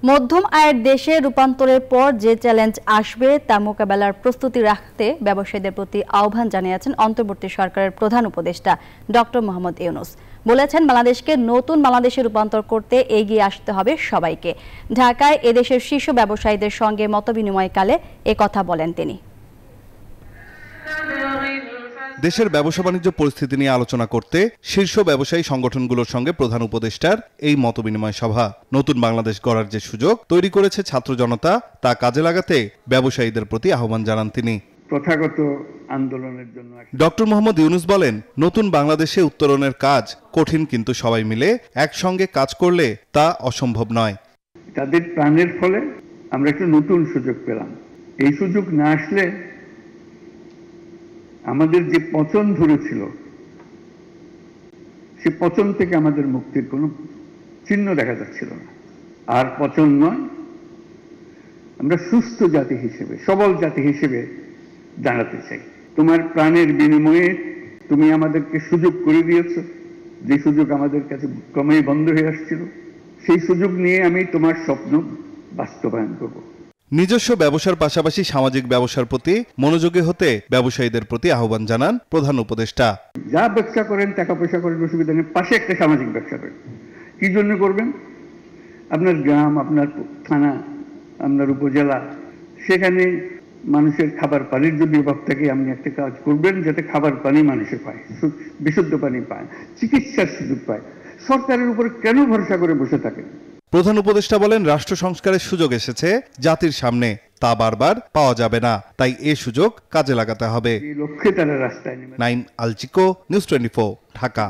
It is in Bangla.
মধ্যম আয়ের দেশে রূপান্তরের পর যে চ্যালেঞ্জ আসবে তা মোকাবেলার প্রস্তুতি রাখতে ব্যবসায়ীদের প্রতি আহ্বান জানিয়েছেন অন্তর্বর্তী সরকারের প্রধান উপদেষ্টা ডক্টর মোহাম্মদ ইউনূস। বলেছেন, বাংলাদেশকে নতুন বাংলাদেশে রূপান্তর করতে এগিয়ে আসতে হবে সবাইকে। ঢাকায় এদেশের শীর্ষ ব্যবসায়ীদের সঙ্গে মতবিনিময়কালে একথা বলেন তিনি। দেশের ব্যবসা বাণিজ্য পরিস্থিতি নিয়ে আলোচনা করতে শীর্ষ ব্যবসায়ী সংগঠনগুলোর সঙ্গে প্রধান উপদেষ্টার এই মতবিনিময় সভা। নতুন বাংলাদেশ গড়ার যে সুযোগ তৈরি করেছে ছাত্র জনতা, তা কাজে লাগাতে ব্যবসায়ীদের প্রতি আহ্বান জানান তিনি। প্রথাগত আন্দোলনের জন্য ডক্টর মোহাম্মদ ইউনূস বলেন, নতুন বাংলাদেশে উত্তরণের কাজ কঠিন, কিন্তু সবাই মিলে একসঙ্গে কাজ করলে তা অসম্ভব নয়। তাদের প্রাণের ফলে আমরা একটা নতুন সুযোগ পেলাম। এই সুযোগ না আসলে আমাদের যে পতন ধরেছিল, সে পতন থেকে আমাদের মুক্তির কোনো চিহ্ন দেখা যাচ্ছিল না। আর পতন নয়, আমরা সুস্থ জাতি হিসেবে, সবল জাতি হিসেবে দাঁড়াতে চাই। তোমার প্রাণের বিনিময়ে তুমি আমাদেরকে সুযোগ করে দিয়েছ, যে সুযোগ আমাদের কাছে ক্রমেই বন্ধ হয়ে আসছিল। সেই সুযোগ নিয়ে আমি তোমার স্বপ্ন বাস্তবায়ন করব। নিজস্ব ব্যবসার পাশাপাশি সামাজিক ব্যবসার প্রতি মনোযোগী হতে ব্যবসায়ীদের প্রতি আহ্বান জানান প্রধান উপদেষ্টা। যা ব্যবসা করেন, টাকা পয়সা করেন, অসুবিধা নেই, পাশে একটা সামাজিক ব্যবসা করেন। কি জন্য করবেন? আপনার গ্রাম, আপনার থানা, আপনার উপজেলা, সেখানে মানুষের খাবার পানির যদি অভাব থাকে, আপনি একটা কাজ করবেন যাতে খাবার পানি মানুষে পায়, বিশুদ্ধ পানি পায়, চিকিৎসার সুযোগ পায়। সরকারের উপর কেন ভরসা করে বসে থাকেন? প্রধান উপদেষ্টা বলেন, রাষ্ট্র সংস্কারের সুযোগ এসেছে জাতির সামনে, তা বারবার পাওয়া যাবে না, তাই এ সুযোগ কাজে লাগাতে হবে। এই লক্ষ্যে তারা রাস্তায় নেমে। নাইম আলচিকো, নিউজ 24, ঢাকা।